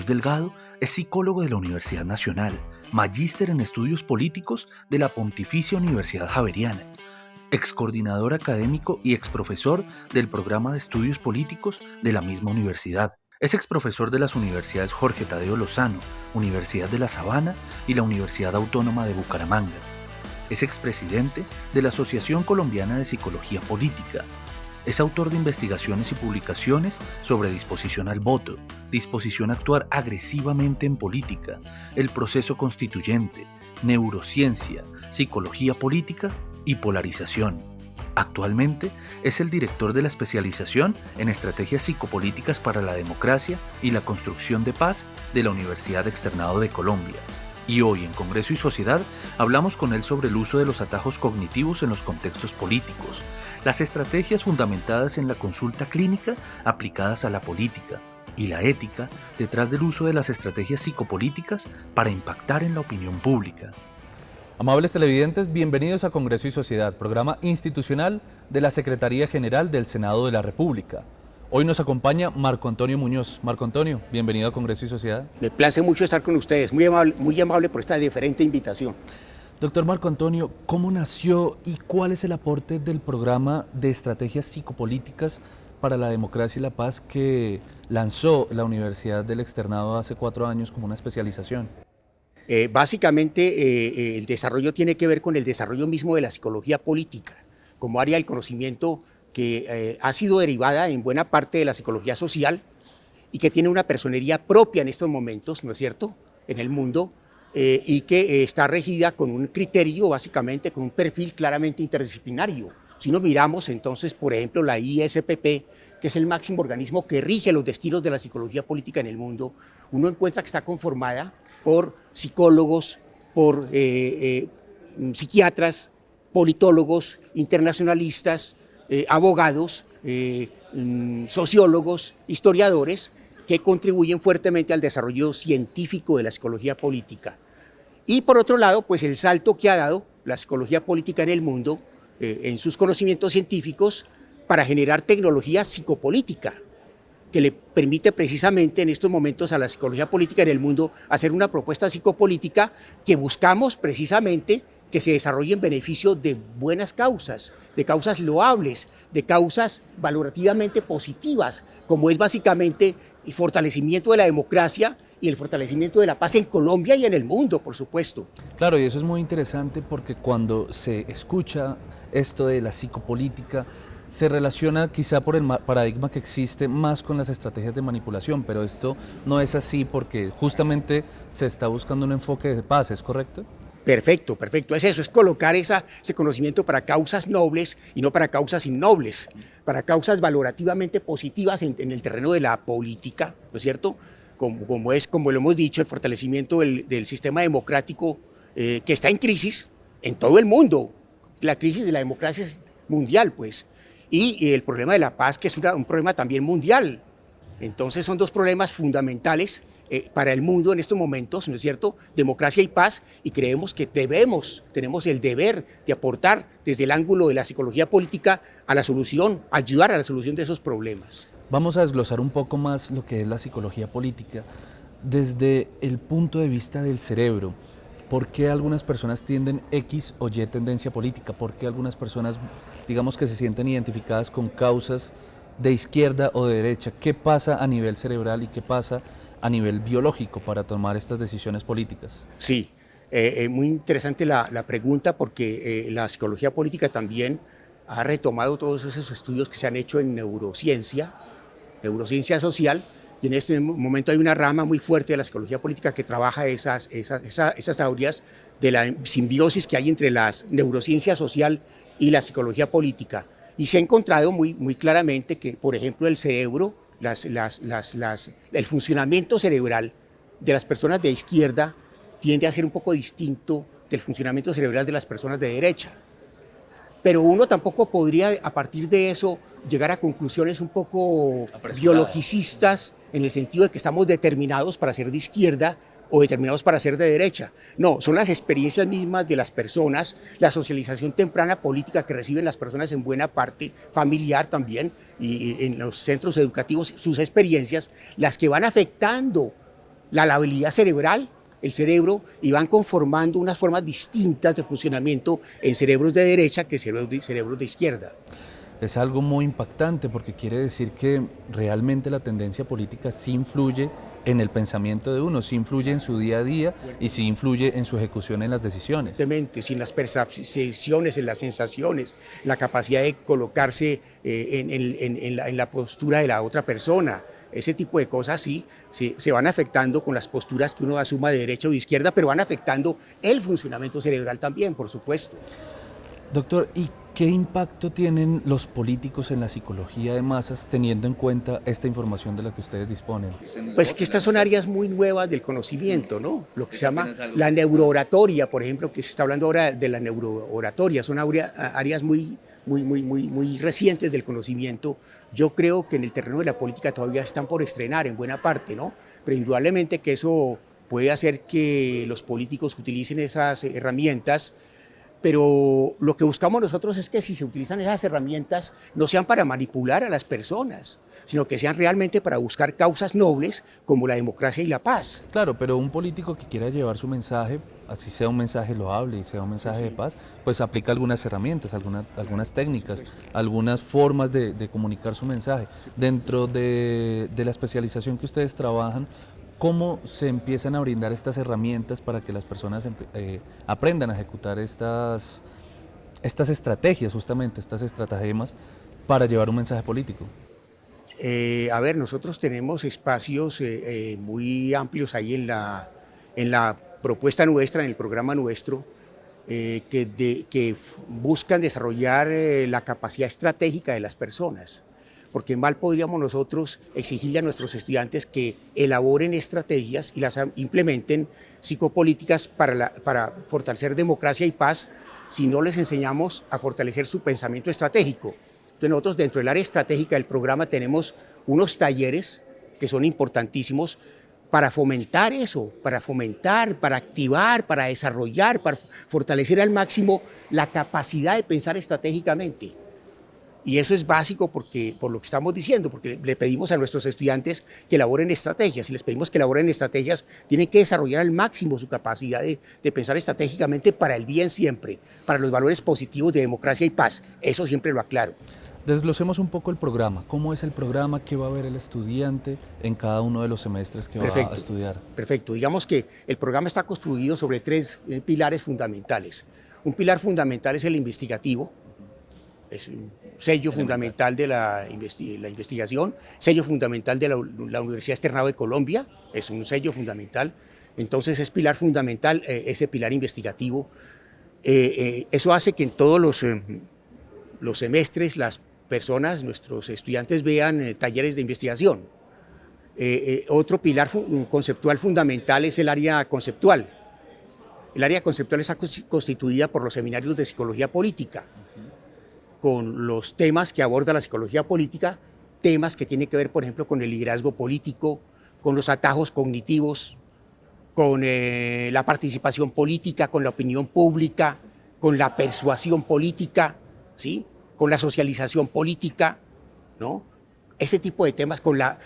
Jesús Delgado es psicólogo de la Universidad Nacional, magíster en estudios políticos de la Pontificia Universidad Javeriana, excoordinador académico y exprofesor del programa de estudios políticos de la misma universidad. Es exprofesor de las universidades Jorge Tadeo Lozano, Universidad de La Sabana y la Universidad Autónoma de Bucaramanga. Es expresidente de la Asociación Colombiana de Psicología Política. Es autor de investigaciones y publicaciones sobre disposición al voto, disposición a actuar agresivamente en política, el proceso constituyente, neurociencia, psicología política y polarización. Actualmente es el director de la especialización en estrategias psicopolíticas para la democracia y la construcción de paz de la Universidad Externado de Colombia. Y hoy en Congreso y Sociedad hablamos con él sobre el uso de los atajos cognitivos en los contextos políticos, las estrategias fundamentadas en la consulta clínica aplicadas a la política y la ética detrás del uso de las estrategias psicopolíticas para impactar en la opinión pública. Amables televidentes, bienvenidos a Congreso y Sociedad, programa institucional de la Secretaría General del Senado de la República. Hoy nos acompaña Marco Antonio Muñoz. Marco Antonio, bienvenido a Congreso y Sociedad. Me place mucho estar con ustedes, muy amable por esta diferente invitación. Doctor Marco Antonio, ¿cómo nació y cuál es el aporte del programa de estrategias psicopolíticas para la democracia y la paz que lanzó la Universidad del Externado hace 4 años como una especialización? Básicamente el desarrollo tiene que ver con el desarrollo mismo de la psicología política, como área del conocimiento que ha sido derivada en buena parte de la psicología social y que tiene una personería propia en estos momentos, ¿no es cierto?, en el mundo, y que está regida con un criterio, básicamente, con un perfil claramente interdisciplinario. Si nos miramos, entonces, por ejemplo, la ISPP, que es el máximo organismo que rige los destinos de la psicología política en el mundo, uno encuentra que está conformada por psicólogos, por psiquiatras, politólogos, internacionalistas, abogados, sociólogos, historiadores, que contribuyen fuertemente al desarrollo científico de la psicología política. Y por otro lado, pues el salto que ha dado la psicología política en el mundo, en sus conocimientos científicos, para generar tecnología psicopolítica, que le permite precisamente en estos momentos a la psicología política en el mundo hacer una propuesta psicopolítica que buscamos precisamente que se desarrolle en beneficio de buenas causas, de causas loables, de causas valorativamente positivas, como es básicamente el fortalecimiento de la democracia y el fortalecimiento de la paz en Colombia y en el mundo, por supuesto. Claro, y eso es muy interesante porque cuando se escucha esto de la psicopolítica, se relaciona quizá por el paradigma que existe más con las estrategias de manipulación, pero esto no es así porque justamente se está buscando un enfoque de paz, ¿es correcto? Perfecto, es eso, es colocar ese conocimiento para causas nobles y no para causas innobles, para causas valorativamente positivas en el terreno de la política, ¿no es cierto? Como lo hemos dicho, el fortalecimiento del sistema democrático que está en crisis en todo el mundo. La crisis de la democracia es mundial, pues, y el problema de la paz, que es un problema también mundial. Entonces son dos problemas fundamentales para el mundo en estos momentos, ¿no es cierto? Democracia y paz, y creemos que tenemos el deber de aportar desde el ángulo de la psicología política a la solución, ayudar a la solución de esos problemas. Vamos a desglosar un poco más lo que es la psicología política desde el punto de vista del cerebro. ¿Por qué algunas personas tienden X o Y tendencia política? ¿Por qué algunas personas, digamos, que se sienten identificadas con causas de izquierda o de derecha? ¿Qué pasa a nivel cerebral y qué pasa a nivel biológico para tomar estas decisiones políticas? Sí, muy interesante la pregunta porque la psicología política también ha retomado todos esos estudios que se han hecho en neurociencia social, y en este momento hay una rama muy fuerte de la psicología política que trabaja esas áreas de la simbiosis que hay entre la neurociencia social y la psicología política. Y se ha encontrado muy claramente que, por ejemplo, el cerebro, el funcionamiento cerebral de las personas de izquierda tiende a ser un poco distinto del funcionamiento cerebral de las personas de derecha. Pero uno tampoco podría, a partir de eso, llegar a conclusiones un poco biologicistas en el sentido de que estamos determinados para ser de izquierda o determinados para ser de derecha. No, son las experiencias mismas de las personas, la socialización temprana política que reciben las personas en buena parte, familiar también, y en los centros educativos, sus experiencias, las que van afectando la labilidad cerebral, el cerebro, y van conformando unas formas distintas de funcionamiento en cerebros de derecha que cerebros de izquierda. Es algo muy impactante porque quiere decir que realmente la tendencia política sí influye en el pensamiento de uno, sí influye en su día a día y sí influye en su ejecución en las decisiones. Evidentemente, sin las percepciones, en las sensaciones, la capacidad de colocarse en la postura de la otra persona. Ese tipo de cosas sí se van afectando con las posturas que uno asuma de derecha o de izquierda, pero van afectando el funcionamiento cerebral también, por supuesto. Doctor, ¿y qué impacto tienen los políticos en la psicología de masas teniendo en cuenta esta información de la que ustedes disponen? Pues que estas son áreas muy nuevas del conocimiento, ¿no? Lo que se llama la neurooratoria, por ejemplo, que se está hablando ahora de la neurooratoria, son áreas muy recientes del conocimiento. Yo creo que en el terreno de la política todavía están por estrenar en buena parte, ¿no? Pero indudablemente que eso puede hacer que los políticos utilicen esas herramientas, pero lo que buscamos nosotros es que si se utilizan esas herramientas no sean para manipular a las personas, sino que sean realmente para buscar causas nobles como la democracia y la paz. Claro, pero un político que quiera llevar su mensaje, así sea un mensaje loable y sea un mensaje de paz, pues aplica algunas herramientas, algunas técnicas, algunas formas de comunicar su mensaje. Dentro de la especialización que ustedes trabajan, ¿cómo se empiezan a brindar estas herramientas para que las personas aprendan a ejecutar estas estrategias, justamente estas estratagemas, para llevar un mensaje político? A ver, nosotros tenemos espacios muy amplios ahí en la propuesta nuestra, en el programa nuestro, que buscan desarrollar la capacidad estratégica de las personas. Porque mal podríamos nosotros exigirle a nuestros estudiantes que elaboren estrategias y las implementen psicopolíticas para fortalecer democracia y paz si no les enseñamos a fortalecer su pensamiento estratégico. Entonces nosotros dentro del área estratégica del programa tenemos unos talleres que son importantísimos para fomentar eso, para activar, para desarrollar, para fortalecer al máximo la capacidad de pensar estratégicamente. Y eso es básico por lo que estamos diciendo, porque le pedimos a nuestros estudiantes que elaboren estrategias. Si les pedimos que elaboren estrategias, tienen que desarrollar al máximo su capacidad de pensar estratégicamente para el bien siempre, para los valores positivos de democracia y paz. Eso siempre lo aclaro. Desglosemos un poco el programa. ¿Cómo es el programa? ¿Qué va a ver el estudiante en cada uno de los semestres que va a estudiar? Perfecto. Digamos que el programa está construido sobre tres pilares fundamentales. Un pilar fundamental es el investigativo. Es un sello fundamental de la investigación, sello fundamental de la Universidad Externado de Colombia, es un sello fundamental. Entonces es pilar fundamental ese pilar investigativo. Eso hace que en todos los semestres las personas, nuestros estudiantes vean talleres de investigación. Otro pilar conceptual fundamental es el área conceptual. El área conceptual está constituida por los seminarios de psicología política, con los temas que aborda la psicología política, temas que tienen que ver, por ejemplo, con el liderazgo político, con los atajos cognitivos, con la participación política, con la opinión pública, con la persuasión política, ¿sí? Con la socialización política, ¿no? Ese tipo de temas con la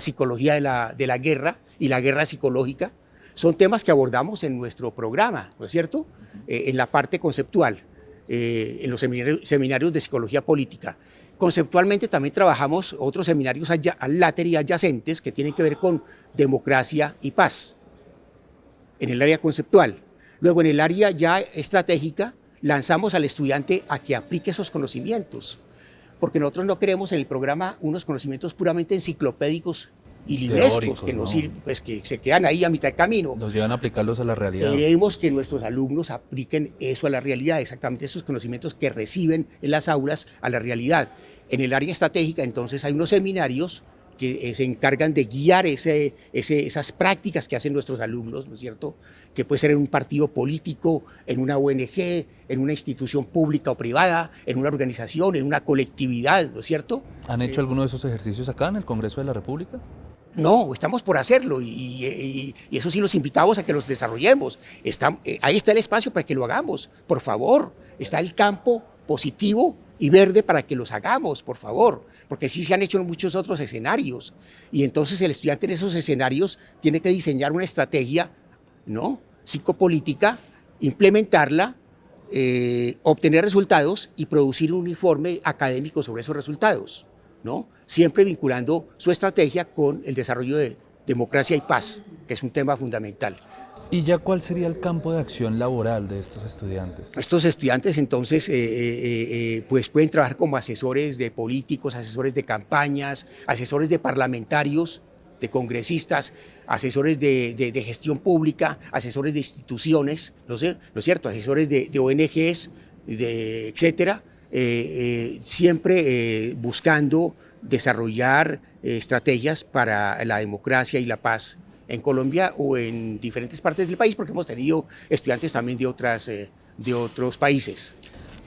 psicología de la guerra y la guerra psicológica, son temas que abordamos en nuestro programa, ¿no es cierto? En la parte conceptual. En los seminarios de psicología política. Conceptualmente también trabajamos otros seminarios al láter y adyacentes que tienen que ver con democracia y paz, en el área conceptual. Luego en el área ya estratégica lanzamos al estudiante a que aplique esos conocimientos, porque nosotros no queremos en el programa unos conocimientos puramente enciclopédicos y librescos que, ¿no? Pues, que se quedan ahí a mitad de camino. Nos llevan a aplicarlos a la realidad. Queremos que nuestros alumnos apliquen eso a la realidad, exactamente esos conocimientos que reciben en las aulas a la realidad. En el área estratégica, entonces, hay unos seminarios que se encargan de guiar esas prácticas que hacen nuestros alumnos, ¿no es cierto? Que puede ser en un partido político, en una ONG, en una institución pública o privada, en una organización, en una colectividad, ¿no es cierto? ¿Han hecho alguno de esos ejercicios acá en el Congreso de la República? No, estamos por hacerlo y eso sí los invitamos a que los desarrollemos. Ahí está el espacio para que lo hagamos, por favor. Está el campo positivo y verde para que los hagamos, por favor, porque sí se han hecho en muchos otros escenarios. Y entonces el estudiante en esos escenarios tiene que diseñar una estrategia, ¿no?, psicopolítica, implementarla, obtener resultados y producir un informe académico sobre esos resultados, ¿no?, siempre vinculando su estrategia con el desarrollo de democracia y paz, que es un tema fundamental. ¿Y ya cuál sería el campo de acción laboral de estos estudiantes? Estos estudiantes entonces pues pueden trabajar como asesores de políticos, asesores de campañas, asesores de parlamentarios, de congresistas, asesores de gestión pública, asesores de instituciones, ¿no es cierto?, asesores de ONGs, etcétera, siempre buscando desarrollar estrategias para la democracia y la paz en Colombia o en diferentes partes del país, porque hemos tenido estudiantes también de otros países.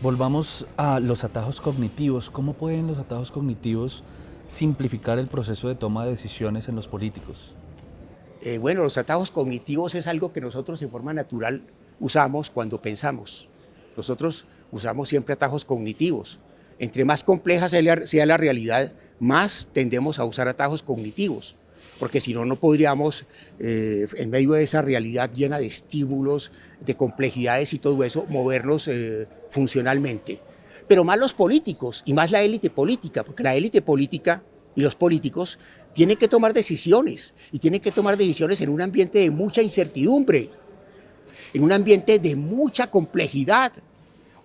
Volvamos a los atajos cognitivos. ¿Cómo pueden los atajos cognitivos simplificar el proceso de toma de decisiones en los políticos? Bueno, los atajos cognitivos es algo que nosotros en forma natural usamos cuando pensamos. Nosotros usamos siempre atajos cognitivos. Entre más compleja sea la realidad, más tendemos a usar atajos cognitivos, porque si no, no podríamos, en medio de esa realidad llena de estímulos, de complejidades y todo eso, movernos funcionalmente. Pero más los políticos y más la élite política, porque la élite política y los políticos tienen que tomar decisiones, y tienen que tomar decisiones en un ambiente de mucha incertidumbre, en un ambiente de mucha complejidad,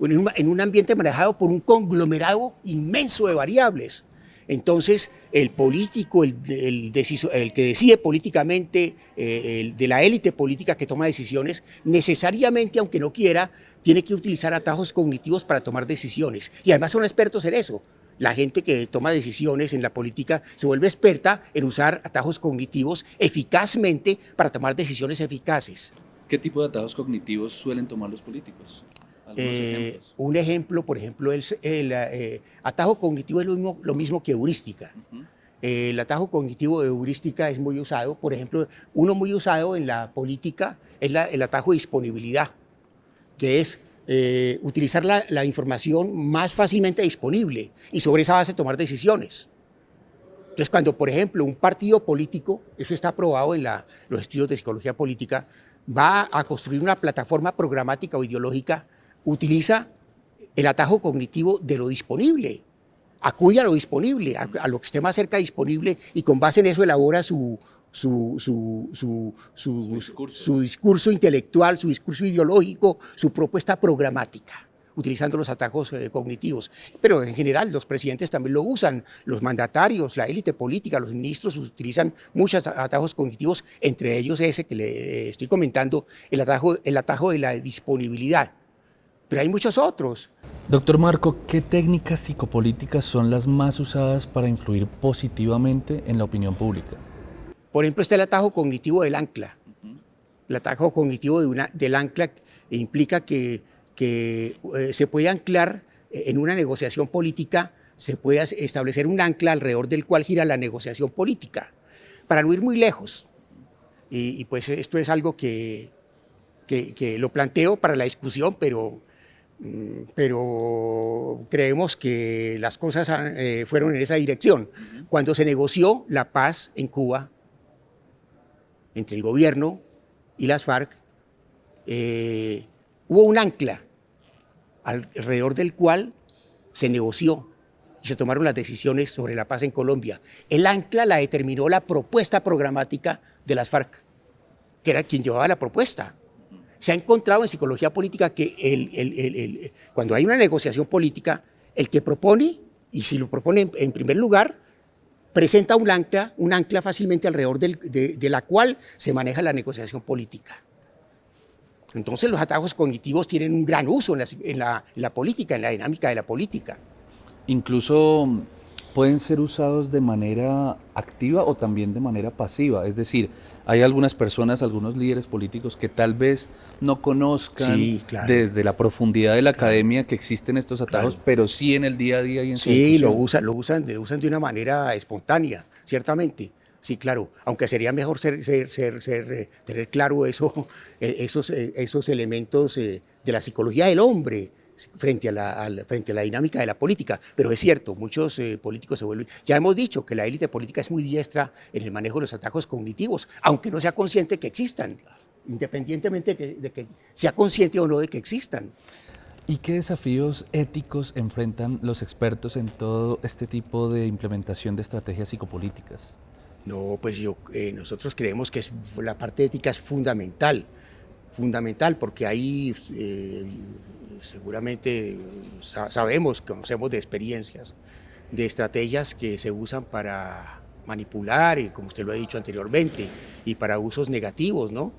en un ambiente manejado por un conglomerado inmenso de variables. Entonces, el político, el que decide políticamente, de la élite política que toma decisiones, necesariamente, aunque no quiera, tiene que utilizar atajos cognitivos para tomar decisiones. Y además son expertos en eso. La gente que toma decisiones en la política se vuelve experta en usar atajos cognitivos eficazmente para tomar decisiones eficaces. ¿Qué tipo de atajos cognitivos suelen tomar los políticos? Un ejemplo, por ejemplo, el atajo cognitivo es lo mismo que heurística. El atajo cognitivo de heurística es muy usado, por ejemplo, uno muy usado en la política es el atajo de disponibilidad, que es utilizar la información más fácilmente disponible y sobre esa base tomar decisiones. Entonces, cuando, por ejemplo, un partido político, eso está aprobado en los estudios de psicología política, va a construir una plataforma programática o ideológica, utiliza el atajo cognitivo de lo disponible, acude a lo disponible, a lo que esté más cerca disponible, y con base en eso elabora su discurso intelectual, su discurso ideológico, su propuesta programática, utilizando los atajos cognitivos. Pero en general los presidentes también lo usan, los mandatarios, la élite política, los ministros utilizan muchos atajos cognitivos, entre ellos ese que le estoy comentando, el atajo de la disponibilidad. Pero hay muchos otros. Doctor Marco, ¿qué técnicas psicopolíticas son las más usadas para influir positivamente en la opinión pública? Por ejemplo, está el atajo cognitivo del ancla. El atajo cognitivo del ancla implica que se puede anclar en una negociación política, se puede establecer un ancla alrededor del cual gira la negociación política, para no ir muy lejos. Y pues esto es algo que lo planteo para la discusión, pero creemos que las cosas fueron en esa dirección. Cuando se negoció la paz en Cuba entre el gobierno y las FARC, hubo un ancla alrededor del cual se negoció y se tomaron las decisiones sobre la paz en Colombia. El ancla la determinó la propuesta programática de las FARC, que era quien llevaba la propuesta. Se ha encontrado en psicología política que cuando hay una negociación política, el que propone, y si lo propone en primer lugar, presenta un ancla fácilmente alrededor de la cual se maneja la negociación política. Entonces los atajos cognitivos tienen un gran uso en la política, en la dinámica de la política. Incluso pueden ser usados de manera activa o también de manera pasiva. Es decir, hay algunas personas, algunos líderes políticos que tal vez no conozcan desde la profundidad de la academia que existen estos atajos, pero sí en el día a día y en su discusión. lo usan de una manera espontánea, ciertamente. Sí, claro, aunque sería mejor tener claro esos elementos de la psicología del hombre, frente a la dinámica de la política. Pero es cierto, muchos políticos se vuelven... Ya hemos dicho que la élite política es muy diestra en el manejo de los atajos cognitivos, aunque no sea consciente que existan, independientemente de que sea consciente o no de que existan. ¿Y qué desafíos éticos enfrentan los expertos en todo este tipo de implementación de estrategias psicopolíticas? No, pues nosotros creemos que la parte ética es fundamental porque ahí seguramente conocemos de experiencias, de estrategias que se usan para manipular, y como usted lo ha dicho anteriormente, y para usos negativos, ¿no?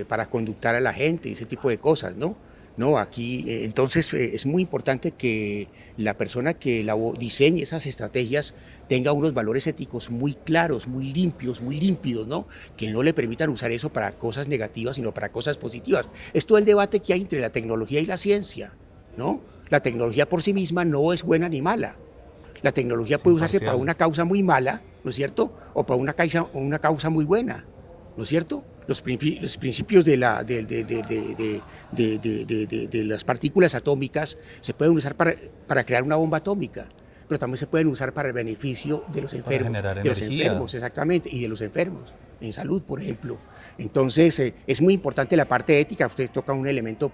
Para conductar a la gente, ese tipo de cosas, ¿no? No, aquí, entonces es muy importante que la persona que diseñe esas estrategias tenga unos valores éticos muy claros, muy limpios, muy límpidos, ¿no? Que no le permitan usar eso para cosas negativas, sino para cosas positivas. Es todo el debate que hay entre la tecnología y la ciencia, ¿no? La tecnología por sí misma no es buena ni mala. La tecnología puede usarse para una causa muy mala, ¿no es cierto? O para una causa muy buena, ¿no es cierto? Los principios de las partículas atómicas se pueden usar para crear una bomba atómica, pero también se pueden usar para el beneficio de los enfermos. Para generar de los energía. enfermos, exactamente, y de los enfermos, en salud, por ejemplo. Entonces, es muy importante la parte ética. Usted toca un elemento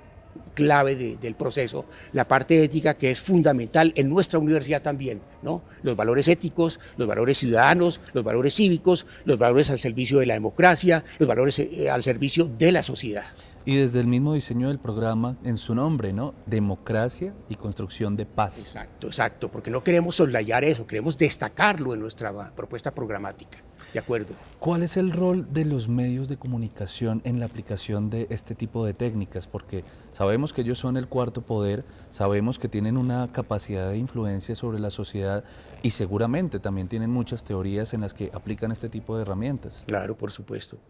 clave del proceso, la parte ética, que es fundamental en nuestra universidad también, ¿no? Los valores éticos, los valores ciudadanos, los valores cívicos, los valores al servicio de la democracia, los valores al servicio de la sociedad. Y desde el mismo diseño del programa, en su nombre, ¿no? Democracia y construcción de paz. Exacto, porque no queremos soslayar eso, queremos destacarlo en nuestra propuesta programática, ¿de acuerdo? ¿Cuál es el rol de los medios de comunicación en la aplicación de este tipo de técnicas? Porque sabemos que ellos son el cuarto poder, sabemos que tienen una capacidad de influencia sobre la sociedad y seguramente también tienen muchas teorías en las que aplican este tipo de herramientas. Claro, por supuesto,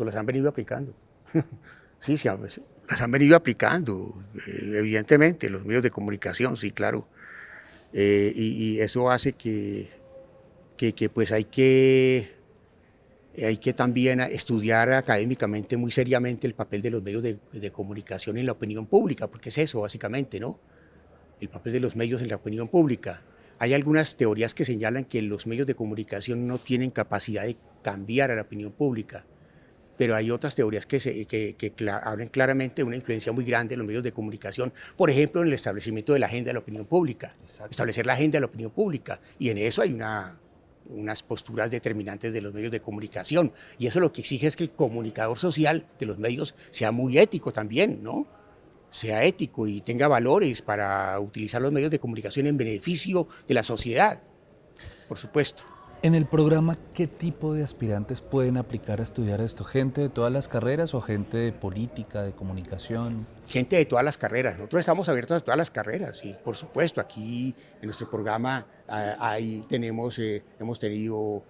las han venido aplicando. Sí, las han venido aplicando, evidentemente, los medios de comunicación, sí, claro. Y eso hace que pues hay que también estudiar académicamente muy seriamente el papel de los medios de comunicación en la opinión pública, porque es eso, básicamente, ¿no? El papel de los medios en la opinión pública. Hay algunas teorías que señalan que los medios de comunicación no tienen capacidad de cambiar a la opinión pública, pero hay otras teorías que hablan claramente de una influencia muy grande en los medios de comunicación, por ejemplo, en el establecimiento de la agenda de la opinión pública. Exacto. Establecer la agenda de la opinión pública, y en eso hay unas posturas determinantes de los medios de comunicación, y eso lo que exige es que el comunicador social de los medios sea muy ético también, ¿no? Sea ético y tenga valores para utilizar los medios de comunicación en beneficio de la sociedad, por supuesto. En el programa, ¿qué tipo de aspirantes pueden aplicar a estudiar esto? ¿Gente de todas las carreras o gente de política, de comunicación? Gente de todas las carreras. Nosotros estamos abiertos a todas las carreras, sí, por supuesto. Aquí en nuestro programa hemos tenido,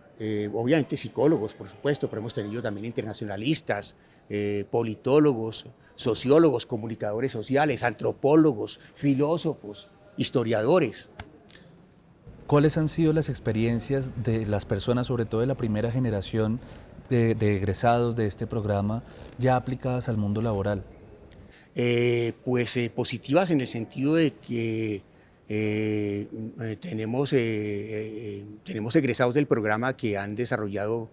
obviamente, psicólogos, por supuesto, pero hemos tenido también internacionalistas, politólogos, sociólogos, comunicadores sociales, antropólogos, filósofos, historiadores. ¿Cuáles han sido las experiencias de las personas, sobre todo de la primera generación de egresados de este programa, ya aplicadas al mundo laboral? Positivas en el sentido de que tenemos egresados del programa que han desarrollado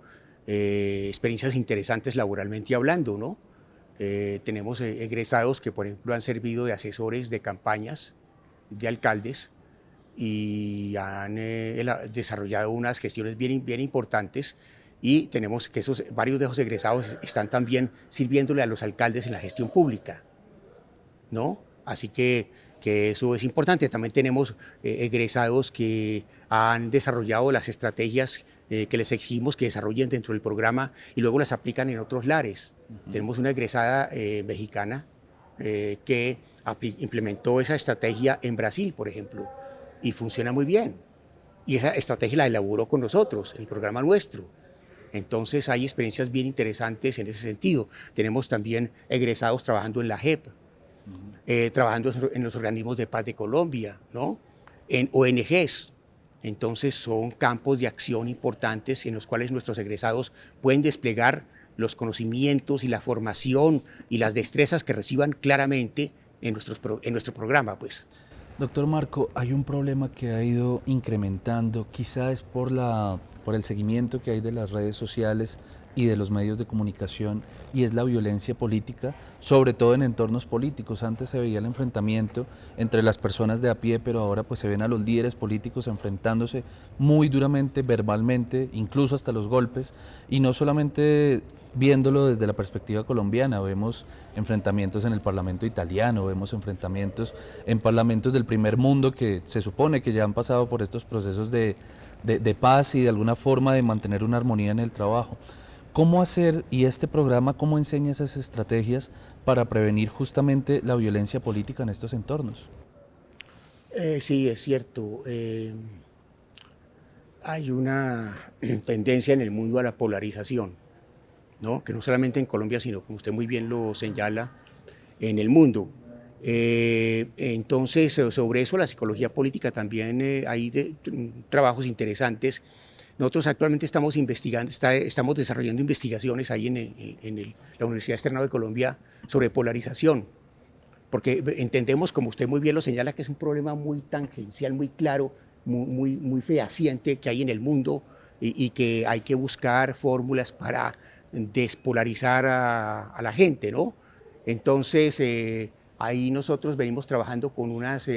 experiencias interesantes laboralmente hablando, ¿no? Tenemos egresados que, por ejemplo, han servido de asesores de campañas de alcaldes, y han desarrollado unas gestiones bien importantes, y tenemos que varios de esos egresados están también sirviéndole a los alcaldes en la gestión pública, ¿no? Así que eso es importante. También tenemos egresados que han desarrollado las estrategias que les exigimos que desarrollen dentro del programa y luego las aplican en otros lares. Tenemos una egresada mexicana que implementó esa estrategia en Brasil, por ejemplo, y funciona muy bien. Y esa estrategia la elaboró con nosotros, el programa nuestro. Entonces hay experiencias bien interesantes en ese sentido. Tenemos también egresados trabajando en la JEP, trabajando en los organismos de paz de Colombia, ¿no? En ONGs. Entonces son campos de acción importantes en los cuales nuestros egresados pueden desplegar los conocimientos y la formación y las destrezas que reciban claramente en nuestro programa, pues. Doctor Marco, hay un problema que ha ido incrementando, quizá es por el seguimiento que hay de las redes sociales y de los medios de comunicación, y es la violencia política, sobre todo en entornos políticos. Antes se veía el enfrentamiento entre las personas de a pie, pero ahora pues se ven a los líderes políticos enfrentándose muy duramente, verbalmente, incluso hasta los golpes, y no solamente viéndolo desde la perspectiva colombiana, vemos enfrentamientos en el Parlamento italiano, vemos enfrentamientos en parlamentos del primer mundo que se supone que ya han pasado por estos procesos de paz y de alguna forma de mantener una armonía en el trabajo. ¿Cómo hacer, y este programa, cómo enseña esas estrategias para prevenir justamente la violencia política en estos entornos? Sí, es cierto. Hay una tendencia en el mundo a la polarización, ¿no? Que no solamente en Colombia, sino, como usted muy bien lo señala, en el mundo. Entonces, sobre eso la psicología política también hay trabajos interesantes. Nosotros actualmente estamos investigando, estamos desarrollando investigaciones ahí en la Universidad Externado de Colombia sobre polarización, porque entendemos, como usted muy bien lo señala, que es un problema muy tangencial, muy claro, muy fehaciente que hay en el mundo y que hay que buscar fórmulas para despolarizar a la gente, ¿no? Entonces, ahí nosotros venimos trabajando con unas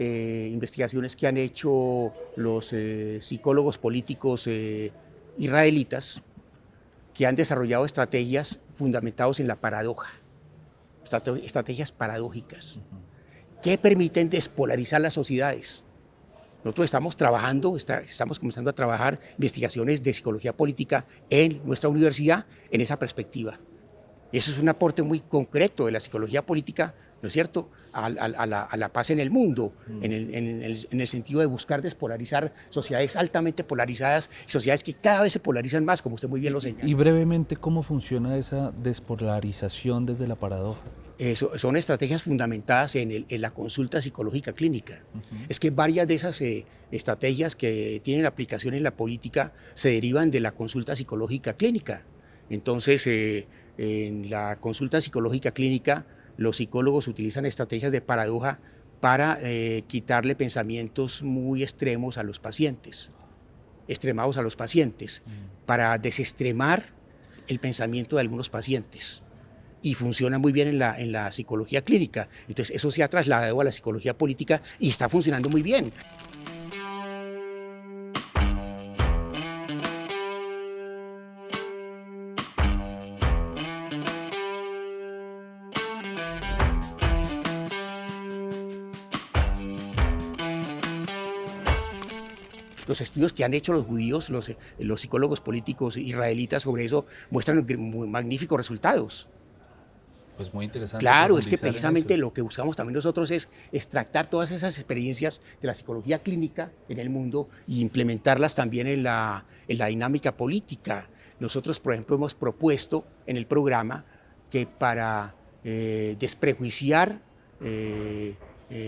investigaciones que han hecho los psicólogos políticos israelitas, que han desarrollado estrategias fundamentadas en la paradoja, estrategias paradójicas, que permiten despolarizar las sociedades. Nosotros estamos trabajando, estamos comenzando a trabajar investigaciones de psicología política en nuestra universidad en esa perspectiva. Eso es un aporte muy concreto de la psicología política, ¿no es cierto?, a la paz en el mundo, en el sentido de buscar despolarizar sociedades altamente polarizadas, sociedades que cada vez se polarizan más, como usted muy bien lo señala. Y brevemente, ¿cómo funciona esa despolarización desde la paradoja? Son estrategias fundamentadas en la consulta psicológica clínica. Es que varias de esas estrategias que tienen aplicación en la política se derivan de la consulta psicológica clínica. Entonces, en la consulta psicológica clínica, los psicólogos utilizan estrategias de paradoja para quitarle pensamientos muy extremados a los pacientes, para desestremar el pensamiento de algunos pacientes. Y funciona muy bien en la psicología clínica. Entonces, eso se ha trasladado a la psicología política y está funcionando muy bien. Los estudios que han hecho los judíos, los psicólogos políticos israelitas sobre eso, muestran magníficos resultados. Pues muy interesante. Claro, es que precisamente lo que buscamos también nosotros es extractar todas esas experiencias de la psicología clínica en el mundo e implementarlas también en la dinámica política. Nosotros, por ejemplo, hemos propuesto en el programa que para desprejuiciar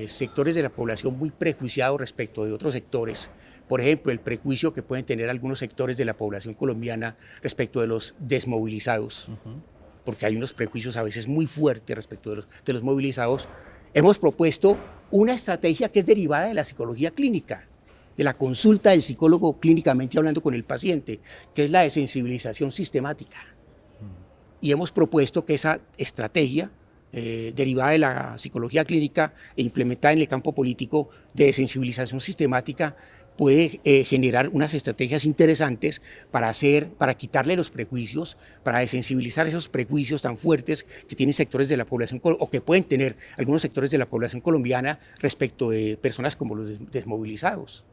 sectores de la población muy prejuiciados respecto de otros sectores, por ejemplo, el prejuicio que pueden tener algunos sectores de la población colombiana respecto de los desmovilizados, porque hay unos prejuicios a veces muy fuertes respecto de los movilizados, hemos propuesto una estrategia que es derivada de la psicología clínica, de la consulta del psicólogo clínicamente hablando con el paciente, que es la de sensibilización sistemática. Y hemos propuesto que esa estrategia derivada de la psicología clínica e implementada en el campo político de sensibilización sistemática puede generar unas estrategias interesantes para quitarle los prejuicios, para desensibilizar esos prejuicios tan fuertes que tienen sectores de la población o que pueden tener algunos sectores de la población colombiana respecto de personas como los desmovilizados.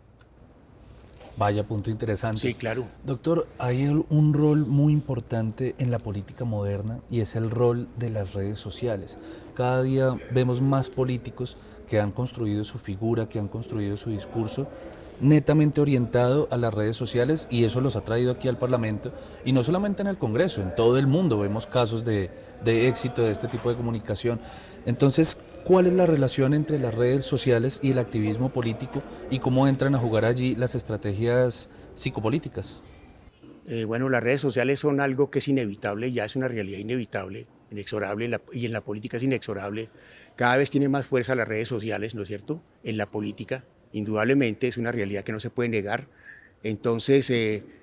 Vaya punto interesante. Sí, claro. Doctor, hay un rol muy importante en la política moderna y es el rol de las redes sociales. Cada día vemos más políticos que han construido su figura, que han construido su discurso netamente orientado a las redes sociales, y eso los ha traído aquí al Parlamento, y no solamente en el Congreso, en todo el mundo vemos casos de éxito de este tipo de comunicación. Entonces, ¿cuál es la relación entre las redes sociales y el activismo político y cómo entran a jugar allí las estrategias psicopolíticas? Bueno, las redes sociales son algo que es inevitable, ya es una realidad inevitable, inexorable, y en la política es inexorable, Cada vez tienen más fuerza las redes sociales, ¿no es cierto?, en la política. Indudablemente es una realidad que no se puede negar. Entonces,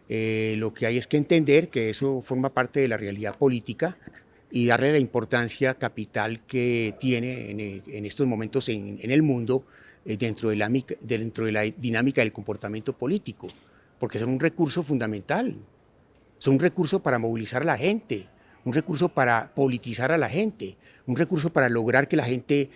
lo que hay es que entender que eso forma parte de la realidad política y darle la importancia capital que tiene en estos momentos en el mundo dentro de la dinámica del comportamiento político, porque son un recurso fundamental, son un recurso para movilizar a la gente, un recurso para politizar a la gente, un recurso para lograr que la gente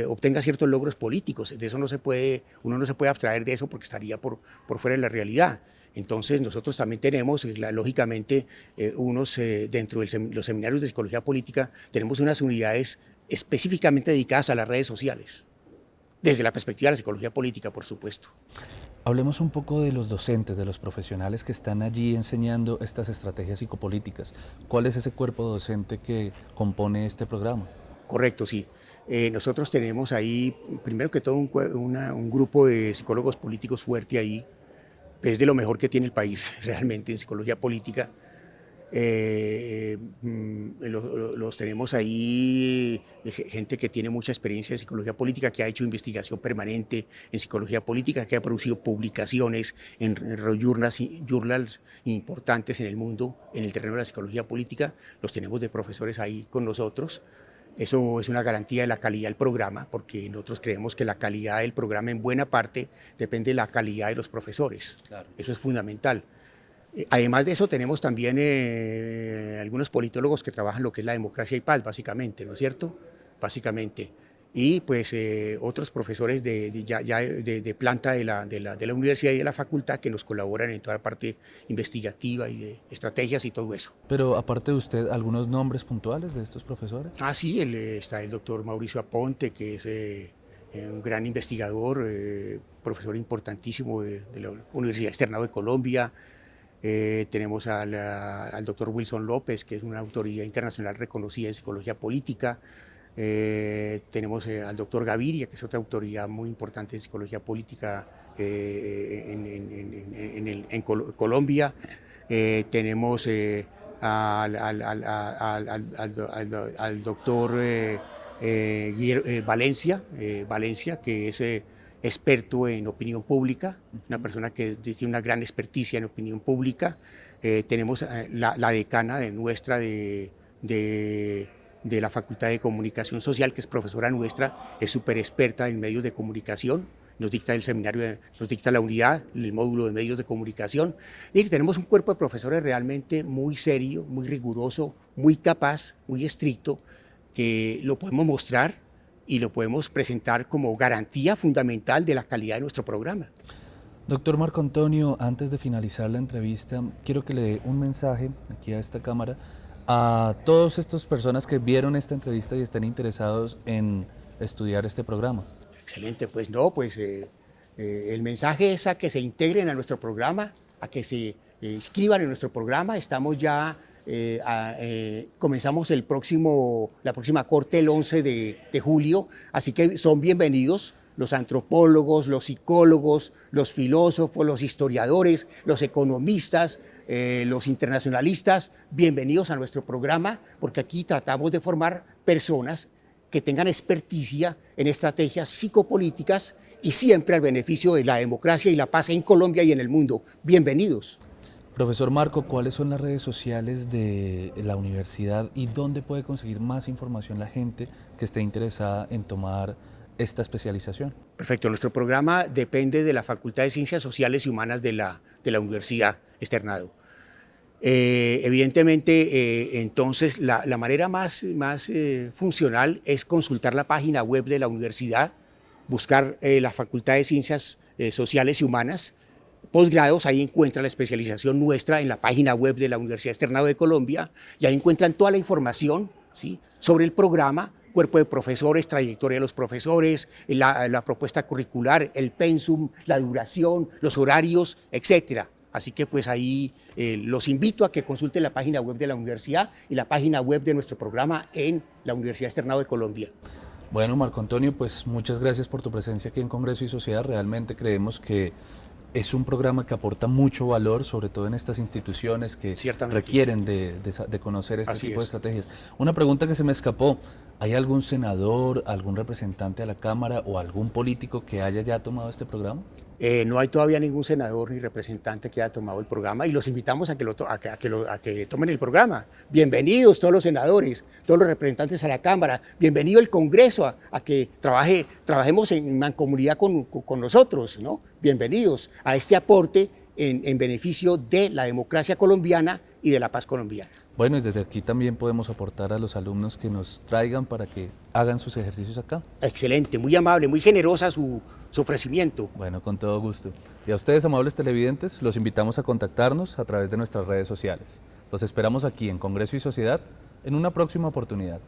obtenga ciertos logros políticos. De eso uno no se puede abstraer de eso porque estaría por fuera de la realidad. Entonces nosotros también tenemos, lógicamente, dentro de los seminarios de psicología política, tenemos unas unidades específicamente dedicadas a las redes sociales, desde la perspectiva de la psicología política, por supuesto. Hablemos un poco de los docentes, de los profesionales que están allí enseñando estas estrategias psicopolíticas. ¿Cuál es ese cuerpo docente que compone este programa? Correcto, sí. Nosotros tenemos ahí, primero que todo, un grupo de psicólogos políticos fuerte ahí, que es de lo mejor que tiene el país realmente en psicología política. Los tenemos ahí, gente que tiene mucha experiencia en psicología política, que ha hecho investigación permanente en psicología política, que ha producido publicaciones en journals importantes en el mundo, en el terreno de la psicología política. Los tenemos de profesores ahí con nosotros. Eso es una garantía de la calidad del programa, porque nosotros creemos que la calidad del programa en buena parte depende de la calidad de los profesores. Claro. Eso es fundamental. Además de eso, tenemos también algunos politólogos que trabajan lo que es la democracia y paz, básicamente, ¿no es cierto? Básicamente. Y pues otros profesores de planta de la universidad y de la facultad que nos colaboran en toda la parte investigativa y de estrategias y todo eso. Pero aparte de usted, ¿algunos nombres puntuales de estos profesores? Ah, sí, está el doctor Mauricio Aponte, que es un gran investigador, profesor importantísimo de la Universidad Externado de Colombia. Tenemos al doctor Wilson López, que es una autoridad internacional reconocida en psicología política. Tenemos al doctor Gaviria, que es otra autoridad muy importante en psicología política en Colombia. Tenemos al doctor Valencia, que es experto en opinión pública, una persona que tiene una gran experticia en opinión pública. Tenemos la decana nuestra de la Facultad de Comunicación Social, que es profesora nuestra, es súper experta en medios de comunicación, nos dicta el seminario, nos dicta la unidad, el módulo de medios de comunicación. Y tenemos un cuerpo de profesores realmente muy serio, muy riguroso, muy capaz, muy estricto, que lo podemos mostrar y lo podemos presentar como garantía fundamental de la calidad de nuestro programa. Doctor Marco Antonio, antes de finalizar la entrevista, quiero que le dé un mensaje aquí a esta cámara a todas estas personas que vieron esta entrevista y están interesados en estudiar este programa. Excelente, pues el mensaje es a que se integren a nuestro programa, a que se inscriban en nuestro programa. Estamos ya comenzamos la próxima corte el 11 de julio, así que son bienvenidos los antropólogos, los psicólogos, los filósofos, los historiadores, los economistas, los internacionalistas, bienvenidos a nuestro programa, porque aquí tratamos de formar personas que tengan experticia en estrategias psicopolíticas y siempre al beneficio de la democracia y la paz en Colombia y en el mundo. Bienvenidos. Profesor Marco, ¿cuáles son las redes sociales de la universidad y dónde puede conseguir más información la gente que esté interesada en tomar esta especialización? Perfecto, nuestro programa depende de la Facultad de Ciencias Sociales y Humanas de la Universidad Externado. Evidentemente, entonces, la manera más funcional es consultar la página web de la universidad, buscar la Facultad de Ciencias Sociales y Humanas, posgrados, ahí encuentra la especialización nuestra en la página web de la Universidad Externado de Colombia, y ahí encuentran toda la información, ¿sí?, sobre el programa, cuerpo de profesores, trayectoria de los profesores, la propuesta curricular, el pensum, la duración, los horarios, etcétera. Así que pues ahí los invito a que consulten la página web de la universidad y la página web de nuestro programa en la Universidad Externado de Colombia. Bueno, Marco Antonio, pues muchas gracias por tu presencia aquí en Congreso y Sociedad. Realmente creemos que es un programa que aporta mucho valor, sobre todo en estas instituciones que Ciertamente. requieren de conocer este Así tipo de es. estrategias. Una pregunta que se me escapó, ¿hay algún senador, algún representante a la Cámara o algún político que haya ya tomado este programa? No hay todavía ningún senador ni representante que haya tomado el programa y los invitamos a que tomen el programa. Bienvenidos todos los senadores, todos los representantes a la Cámara, bienvenido el Congreso a que trabajemos en mancomunidad con nosotros, ¿no? Bienvenidos a este aporte en beneficio de la democracia colombiana y de la paz colombiana. Bueno, y desde aquí también podemos aportar a los alumnos que nos traigan para que hagan sus ejercicios acá. Excelente, muy amable, muy generosa su ofrecimiento. Bueno, con todo gusto. Y a ustedes, amables televidentes, los invitamos a contactarnos a través de nuestras redes sociales. Los esperamos aquí en Congreso y Sociedad en una próxima oportunidad.